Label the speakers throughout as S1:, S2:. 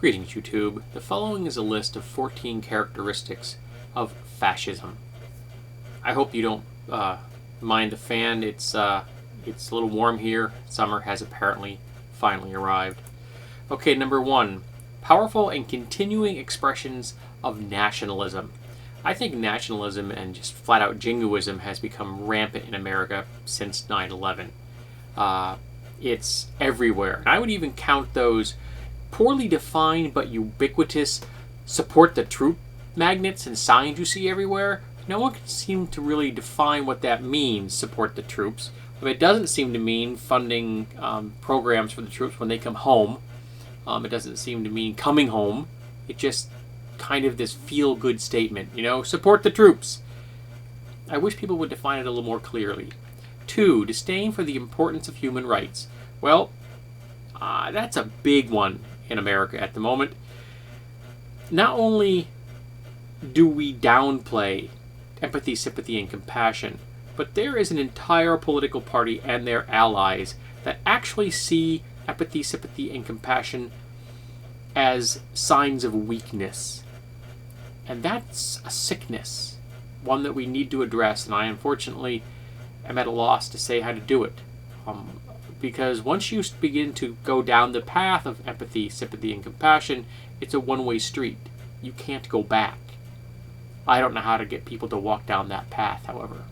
S1: Greetings, YouTube. The following is a list of 14 characteristics of fascism. I hope you don't mind the fan. It's a little warm here. Summer has apparently finally arrived. Okay, number 1. Powerful and continuing expressions of nationalism. I think nationalism and just flat-out jingoism has become rampant in America since 9/11. It's everywhere. And I would even count those poorly defined but ubiquitous support the troop magnets and signs you see everywhere. No one can seem to really define what that means, support the troops. It doesn't seem to mean funding programs for the troops when they come home. It doesn't seem to mean coming home. It's just kind of this feel-good statement, support the troops. I wish people would define it a little more clearly. 2, disdain for the importance of human rights. Well, that's a big one in America at the moment. Not only do we downplay empathy, sympathy, and compassion, but there is an entire political party and their allies that actually see empathy, sympathy, and compassion as signs of weakness. And that's a sickness, one that we need to address, and I unfortunately am at a loss to say how to do it. Because once you begin to go down the path of empathy, sympathy, and compassion, it's a one-way street. You can't go back. I don't know how to get people to walk down that path, however.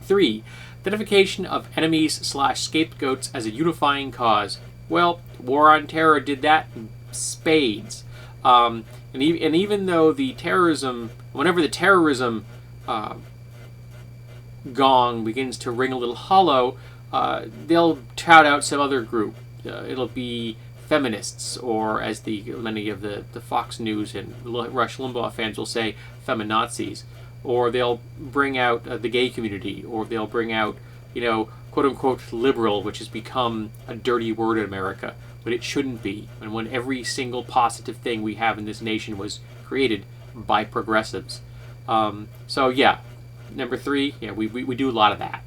S1: 3, identification of enemies/scapegoats as a unifying cause. Well, War on Terror did that in spades. And even though whenever the terrorism gong begins to ring a little hollow, they'll tout out some other group. It'll be feminists, or as many of the Fox News and Rush Limbaugh fans will say, feminazis. Or they'll bring out the gay community, or they'll bring out, quote-unquote liberal, which has become a dirty word in America, but it shouldn't be. And when every single positive thing we have in this nation was created by progressives. So yeah, number 3, we do a lot of that.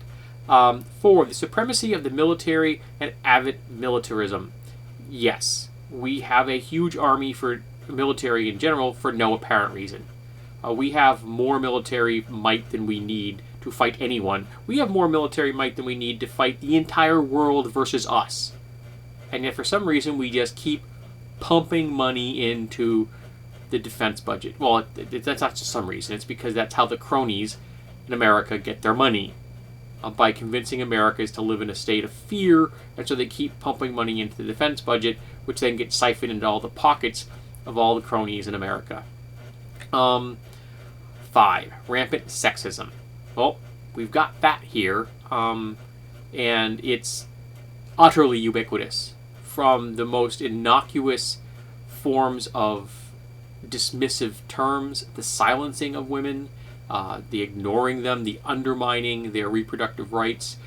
S1: 4, the supremacy of the military and avid militarism. Yes, we have a huge army for military in general for no apparent reason. We have more military might than we need to fight anyone. We have more military might than we need to fight the entire world versus us. And yet for some reason we just keep pumping money into the defense budget. Well, that's not just some reason. It's because that's how the cronies in America get their money. By convincing Americans to live in a state of fear, and so they keep pumping money into the defense budget, which then gets siphoned into all the pockets of all the cronies in America. 5, rampant sexism. Well, we've got that here, and it's utterly ubiquitous, from the most innocuous forms of dismissive terms, the silencing of women, the ignoring them, the undermining their reproductive rights.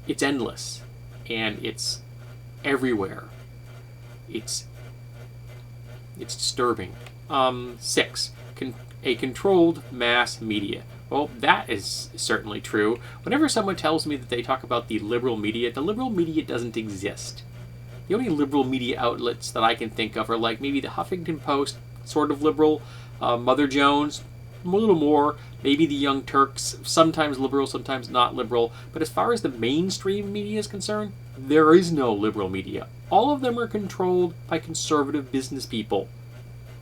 S1: It's endless, and it's everywhere. It's disturbing. 6, a controlled mass media. Well, that is certainly true. Whenever someone tells me that they talk about the liberal media doesn't exist. The only liberal media outlets that I can think of are like maybe the Huffington Post, sort of liberal, Mother Jones, a little more, maybe the Young Turks, sometimes liberal, sometimes not liberal. But as far as the mainstream media is concerned, there is no liberal media. All of them are controlled by conservative business people.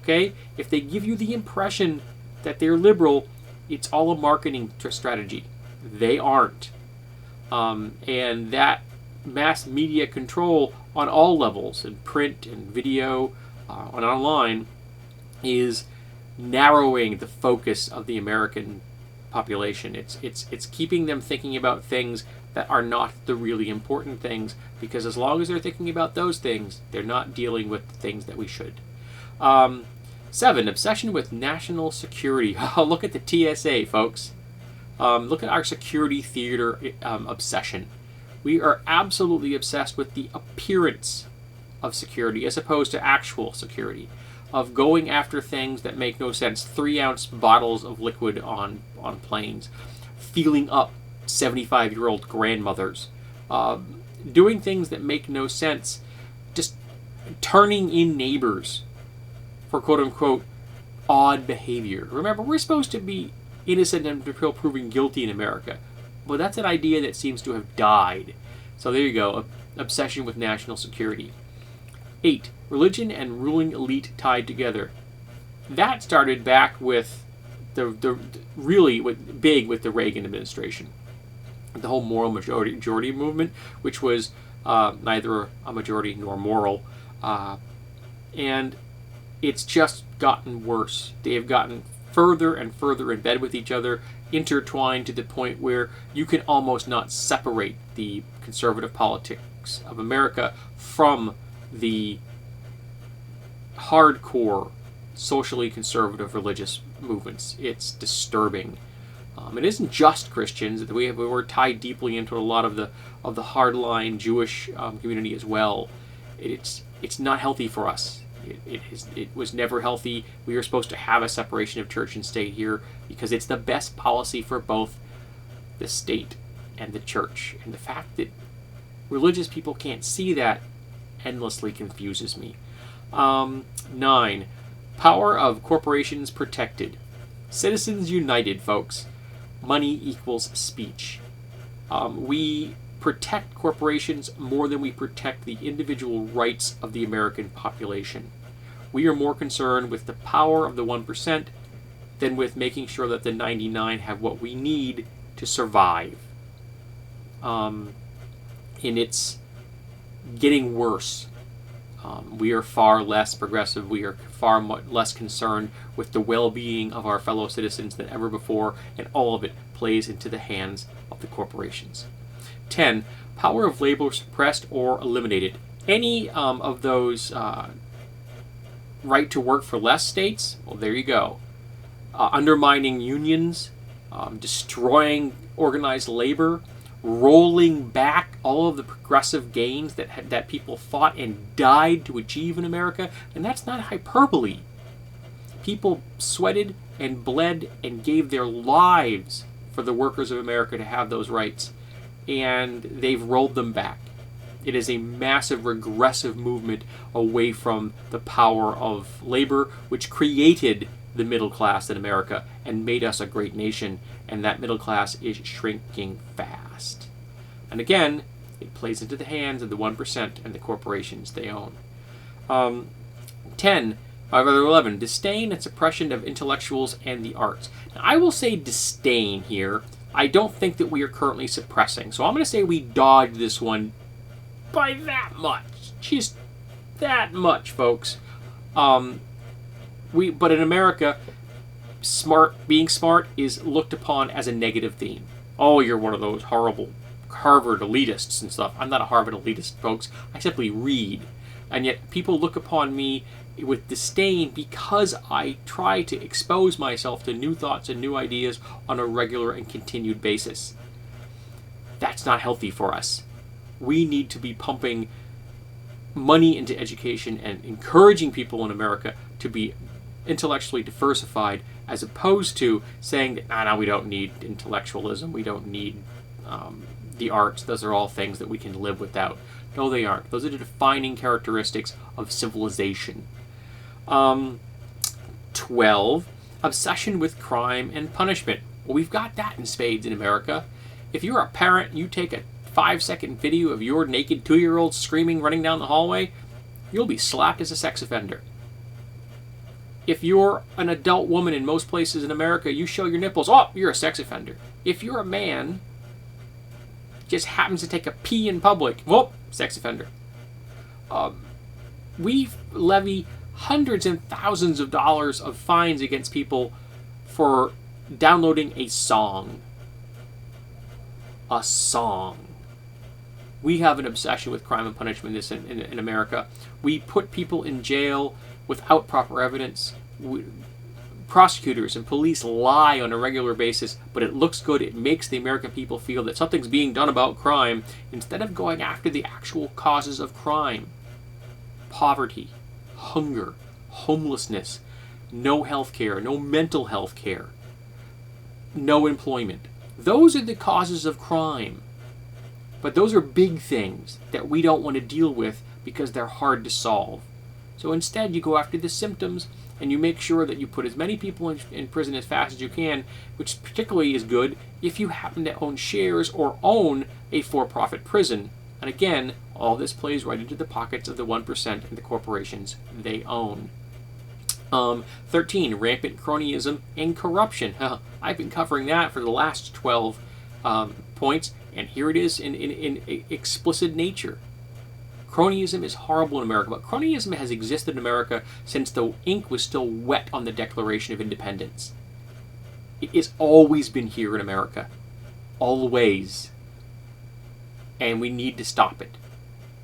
S1: Okay? If they give you the impression that they're liberal, it's all a marketing strategy. They aren't. And that mass media control on all levels, in print and video and online, is narrowing the focus of the American population. It's keeping them thinking about things that are not the really important things, because as long as they're thinking about those things, they're not dealing with the things that we should. 7, obsession with national security. Oh, look at the TSA, folks. Look at our security theater obsession. We are absolutely obsessed with the appearance of security as opposed to actual security, of going after things that make no sense. 3-ounce bottles of liquid on planes, feeling up 75-year-old grandmothers, doing things that make no sense, just turning in neighbors for quote-unquote odd behavior. Remember, we're supposed to be innocent until proven guilty in America. But that's an idea that seems to have died. So there you go, obsession with national security. 8. Religion and ruling elite tied together. That started back with the really big with the Reagan administration. The whole moral majority movement, which was neither a majority nor moral. And it's just gotten worse. They have gotten further and further in bed with each other, intertwined to the point where you can almost not separate the conservative politics of America from the hardcore socially conservative religious movements. It's disturbing. It isn't just Christians. We're tied deeply into a lot of the hardline Jewish community as well. It's not healthy for us. It was never healthy. We are supposed to have a separation of church and state here because it's the best policy for both the state and the church. And the fact that religious people can't see that endlessly confuses me. 9. Power of corporations protected. Citizens united, folks. Money equals speech. We protect corporations more than we protect the individual rights of the American population. We are more concerned with the power of the 1% than with making sure that the 99 have what we need to survive. And it's getting worse. We are far less progressive. We are far less concerned with the well-being of our fellow citizens than ever before, and all of it plays into the hands of the corporations. 10. Power of labor suppressed or eliminated. Any of those right to work for less states, well, there you go. Undermining unions, destroying organized labor, rolling back all of the progressive gains that people fought and died to achieve in America. And that's not hyperbole. People sweated and bled and gave their lives for the workers of America to have those rights. And they've rolled them back. It is a massive regressive movement away from the power of labor, which created the middle class in America and made us a great nation. And that middle class is shrinking fast. And again, it plays into the hands of the 1% and the corporations they own. 11. Disdain and suppression of intellectuals and the arts. Now, I will say disdain here. I don't think that we are currently suppressing. So I'm going to say we dodged this one by that much. Just that much, folks. But in America, being smart is looked upon as a negative theme. Oh, you're one of those horrible Harvard elitists and stuff. I'm not a Harvard elitist, folks. I simply read. And yet people look upon me with disdain because I try to expose myself to new thoughts and new ideas on a regular and continued basis. That's not healthy for us. We need to be pumping money into education and encouraging people in America to be intellectually diversified, as opposed to saying that, we don't need intellectualism, we don't need the arts, those are all things that we can live without. No, they aren't. Those are the defining characteristics of civilization. 12. Obsession with crime and punishment. Well, we've got that in spades in America. If you're a parent, you take a 5-second video of your naked 2-year-old screaming, running down the hallway, you'll be slapped as a sex offender. If you're an adult woman in most places in America, you show your nipples, you're a sex offender. If you're a man, just happens to take a pee in public, sex offender. We levy hundreds and thousands of dollars of fines against people for downloading a song. A song. We have an obsession with crime and punishment in America. We put people in jail without proper evidence. Prosecutors and police lie on a regular basis, but it looks good. It makes the American people feel that something's being done about crime instead of going after the actual causes of crime. Poverty, hunger, homelessness, no health care, no mental health care, no employment. Those are the causes of crime. But those are big things that we don't want to deal with because they're hard to solve. So instead, you go after the symptoms, and you make sure that you put as many people in prison as fast as you can, which particularly is good if you happen to own shares or own a for-profit prison. And again, all this plays right into the pockets of the 1% and the corporations they own. 13, rampant cronyism and corruption. I've been covering that for the last 12 points, and here it is in explicit nature. Cronyism is horrible in America, but cronyism has existed in America since the ink was still wet on the Declaration of Independence. It has always been here in America. Always. And we need to stop it.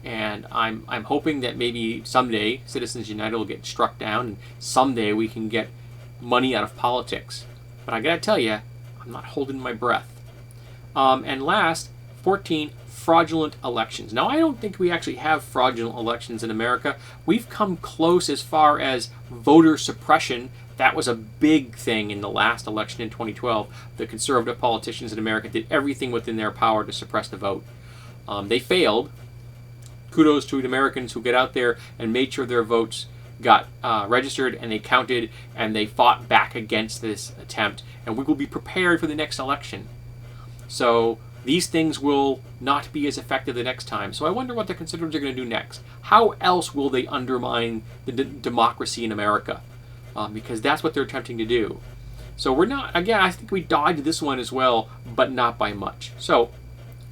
S1: And I'm hoping that maybe someday Citizens United will get struck down, and someday we can get money out of politics. But I gotta tell you, I'm not holding my breath. And last, 14, fraudulent elections. Now, I don't think we actually have fraudulent elections in America. We've come close as far as voter suppression. That was a big thing in the last election in 2012. The conservative politicians in America did everything within their power to suppress the vote. They failed. Kudos to the Americans who get out there and made sure their votes got registered and they counted, and they fought back against this attempt. And we will be prepared for the next election. So these things will not be as effective the next time. So I wonder what the conservatives are going to do next. How else will they undermine the democracy in America? Because that's what they're attempting to do. So we're not, again, I think we dodged this one as well, but not by much. So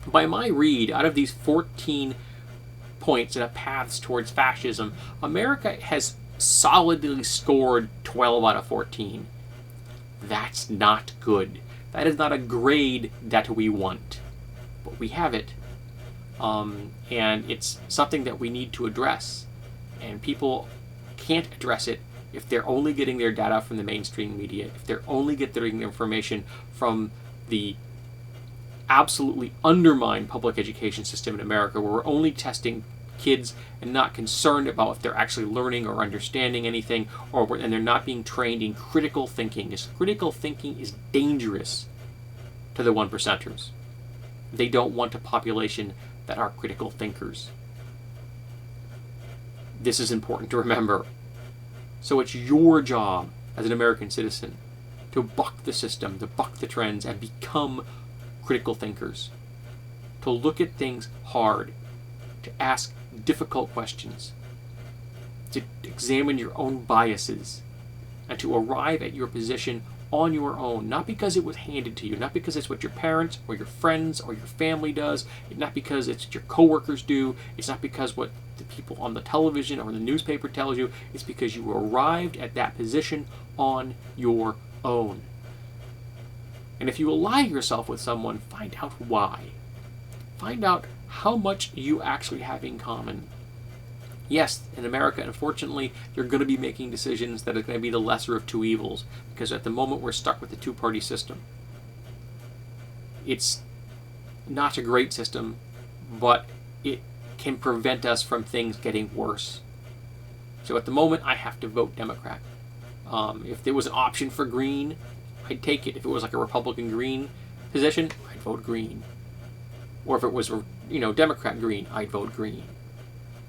S1: by my read, out of these 14 points and paths towards fascism, America has solidly scored 12 out of 14. That's not good. That is not a grade that we want, but we have it. And it's something that we need to address. And people can't address it if they're only getting their data from the mainstream media, if they're only getting their information from the absolutely undermined public education system in America, where we're only testing kids and not concerned about if they're actually learning or understanding anything, and they're not being trained in critical thinking. Because critical thinking is dangerous to the 1%ers. They don't want a population that are critical thinkers. This is important to remember. So it's your job as an American citizen to buck the system, to buck the trends, and become critical thinkers. To look at things hard, to ask difficult questions, to examine your own biases, and to arrive at your position on your own, not because it was handed to you, not because it's what your parents or your friends or your family does, not because it's what your coworkers do, it's not because what the people on the television or the newspaper tells you, it's because you arrived at that position on your own. And if you ally yourself with someone, find out why. Find out how much you actually have in common. Yes, in America, unfortunately, you're going to be making decisions that are going to be the lesser of two evils, because at the moment we're stuck with the two-party system. It's not a great system, but it can prevent us from things getting worse. So at the moment, I have to vote Democrat. If there was an option for Green, I'd take it. If it was like a Republican Green position, I'd vote Green. Or if it was, Democrat Green, I'd vote Green.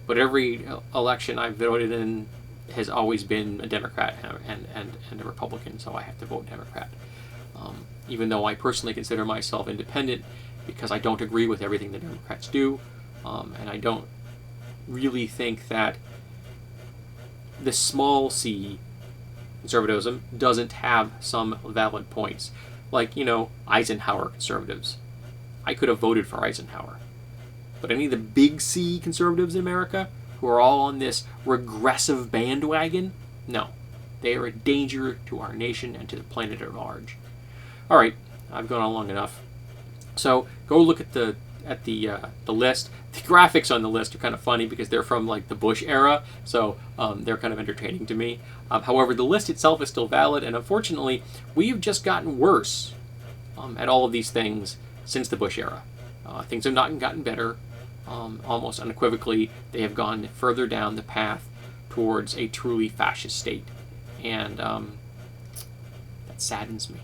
S1: But every election I've voted in has always been a Democrat and a Republican, so I have to vote Democrat. Even though I personally consider myself independent because I don't agree with everything the Democrats do, and I don't really think that the small c conservatism doesn't have some valid points. Like, Eisenhower conservatives. I could have voted for Eisenhower. But any of the big C conservatives in America, who are all on this regressive bandwagon, no. They are a danger to our nation and to the planet at large. All right, I've gone on long enough. So go look at the list. The graphics on the list are kind of funny because they're from like the Bush era, so they're kind of entertaining to me. However, the list itself is still valid, and unfortunately, we've just gotten worse at all of these things since the Bush era. Things have not gotten better. Almost unequivocally, they have gone further down the path towards a truly fascist state, and that saddens me.